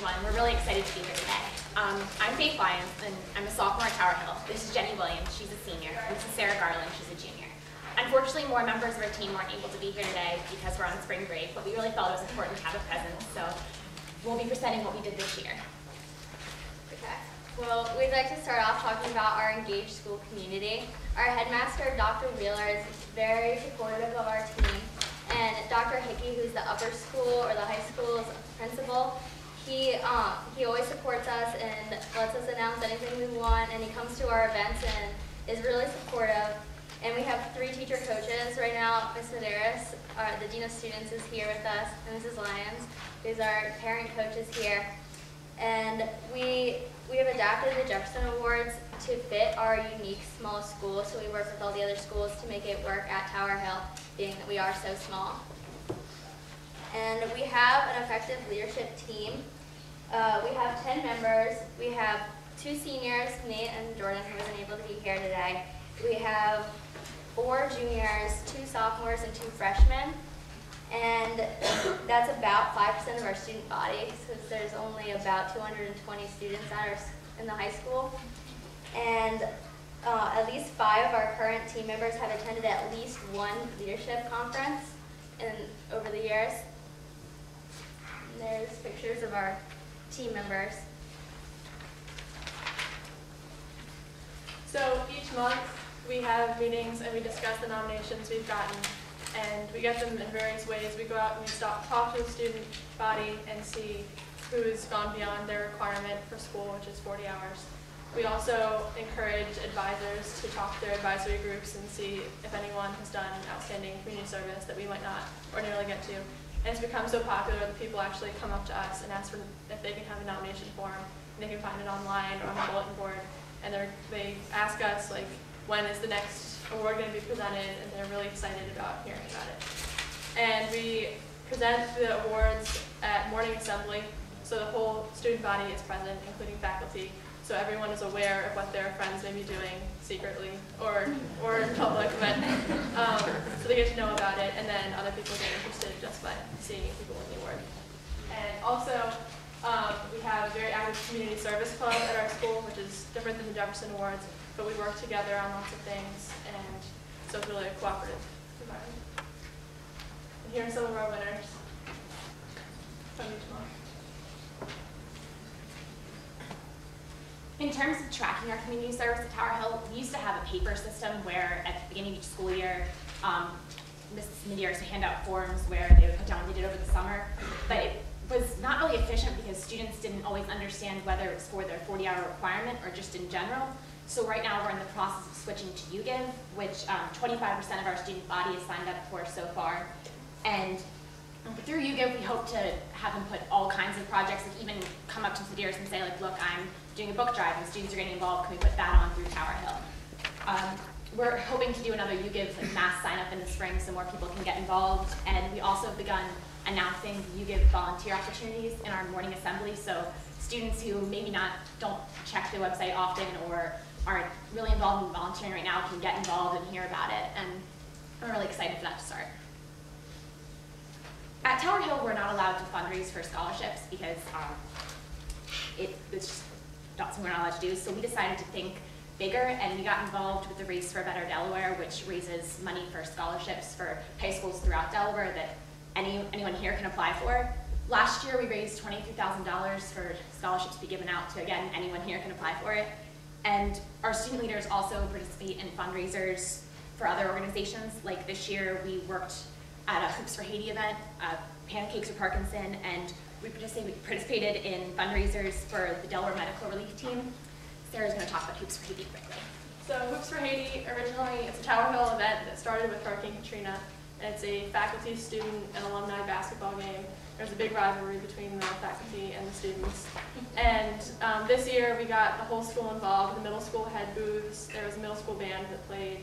everyone. We're really excited to be here today. I'm Faith Lyons, and I'm a sophomore at Tower Hill. This is Jenny Williams, she's a senior. This is Sarah Garland, she's a junior. Unfortunately, more members of our team weren't able to be here today because we're on spring break, but we really felt it was important to have a presence, so we'll be presenting what we did this year. Okay. Well, we'd like to start off talking about our engaged school community. Our headmaster, Dr. Wheeler, is very supportive of our team. And Dr. Hickey, who's the upper school or the high school's principal, he always supports us and lets us announce anything we want, and he comes to our events and is really supportive. And we have 3 teacher coaches right now. Ms. Medeiros, the Dean of Students, is here with us, and Mrs. Lyons, who's our parent coach, is here. And we have adapted the Jefferson Awards to fit our unique small school, so we work with all the other schools to make it work at Tower Hill, being that we are so small. And we have an effective leadership team. We have 10 members. We have 2 seniors, Nate and Jordan, who wasn't able to be here today. We have 4 juniors, 2 sophomores, and 2 freshmen. And that's about 5% of our student body, since there's only about 220 students in the high school. And at least 5 of our current team members have attended at least 1 leadership conference over the years. And there's pictures of our team members. So each month we have meetings and we discuss the nominations we've gotten, and we get them in various ways. We go out and we talk to the student body and see who's gone beyond their requirement for school, which is 40 hours. We also encourage advisors to talk to their advisory groups and see if anyone has done outstanding community service that we might not ordinarily get to. And it's become so popular that people actually come up to us and ask for if they can have a nomination form, and they can find it online or on the bulletin board. And they ask us, like, when is the next award going to be presented, and they're really excited about hearing about it. And we present the awards at morning assembly, so the whole student body is present, including faculty, so everyone is aware of what their friends may be doing secretly or in public, but so they get to know about it, and then other people get interested just by seeing people win the award. And also, we have a very active community service club at our school, which is different than the Jefferson Awards, but we work together on lots of things, and so it's really a cooperative environment. And here are some of our winners from each month. In terms of tracking our community service at Tower Hill, we used to have a paper system where at the beginning of each school year, Ms. Medeiros would hand out forms where they would put down what they did over the summer, but it was not really efficient because students didn't always understand whether it was for their 40-hour requirement or just in general. So right now we're in the process of switching to YouGive, which 25% of our student body is signed up for so far. And through YouGive, we hope to have them put all kinds of projects, like even come up to Medeiros and say, like, look, I'm doing a book drive and students are getting involved, can we put that on through Tower Hill? We're hoping to do another YouGive mass sign up in the spring so more people can get involved. And we also have begun announcing YouGive volunteer opportunities in our morning assembly, so students who maybe don't check the website often or aren't really involved in volunteering right now can get involved and hear about it, and I'm really excited for that to start. At Tower Hill, we're not allowed to fundraise for scholarships because it's just not something we're not allowed to do, so we decided to think bigger, and we got involved with the Race for a Better Delaware, which raises money for scholarships for high schools throughout Delaware that anyone here can apply for. Last year, we raised $23,000 for scholarships to be given out to, again, anyone here can apply for it. And our student leaders also participate in fundraisers for other organizations. Like this year, we worked at a Hoops for Haiti event, Pancakes for Parkinson, and we participated in fundraisers for the Delaware Medical Relief Team. Sarah's going to talk about Hoops for Haiti quickly. So Hoops for Haiti, originally, it's a Tower Hill event that started with Hurricane Katrina. And it's a faculty, student, and alumni basketball game. There's a big rivalry between the faculty and the students. And this year we got the whole school involved. The middle school had booths. There was a middle school band that played,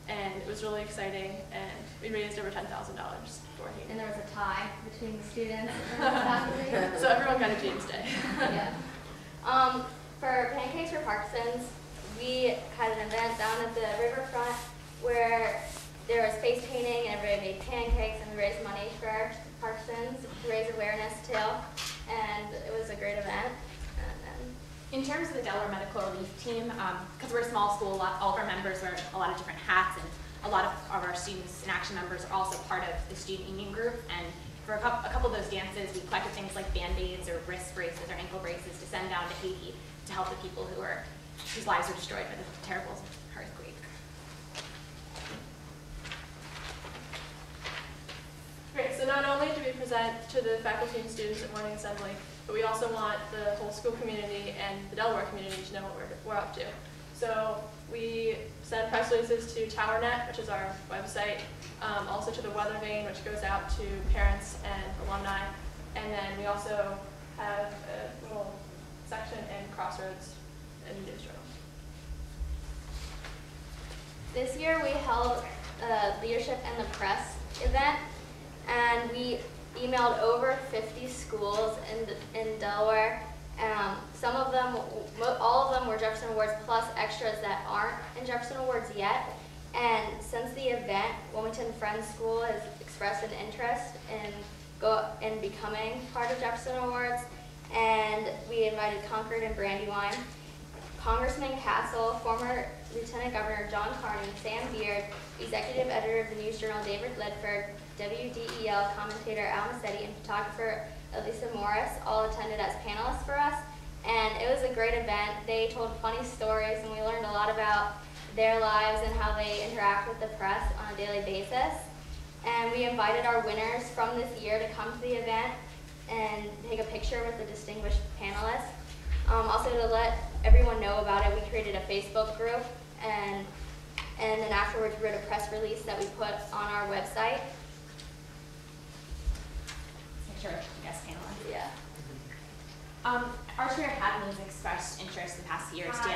and it was really exciting. And we raised over $10,000 for Haiti. And there was a tie between the students and the faculty. So everyone got a James Day. Yeah. For Pancakes for Parkinson's, we had an event down at the riverfront where there was face painting and everybody made pancakes, and we raised money for Parkinson's to raise awareness too. And it was a great event. In terms of the Delaware Medical Relief Team, because we're a small school, all of our members wear a lot of different hats, and a lot of our students and action members are also part of the student union group. And for a couple of those dances, we collected things like Band-Aids or wrist braces or ankle braces to send down to Haiti to help the people whose lives were destroyed by the terrible earthquake. Great, so not only do we present to the faculty and students at morning assembly, but we also want the whole school community and the Delaware community to know what we're up to. So we send press releases to TowerNet, which is our website, also to the Weather Vane, which goes out to parents and alumni, and then we also have a little section in Crossroads and News Journal. This year we held a leadership and the press event, and we emailed over 50 schools in Delaware. Some of them, all of them were Jefferson Awards plus extras that aren't in Jefferson Awards yet. And since the event, Wilmington Friends School has expressed an interest in becoming part of Jefferson Awards, and we invited Concord and Brandywine. Congressman Castle, former Lieutenant Governor John Carney, Sam Beard, Executive Editor of the News Journal David Ledford, WDEL commentator Al Massetti, and photographer Elisa Morris all attended as panelists for us. And it was a great event. They told funny stories, and we learned a lot about their lives and how they interact with the press on a daily basis. And we invited our winners from this year to come to the event and take a picture with the distinguished panelists. Also, to let everyone know about it, we created a Facebook group, and then afterwards we wrote a press release that we put on our website. Sure, guest panelists. Yeah. Our Career Academy has expressed interest the past years to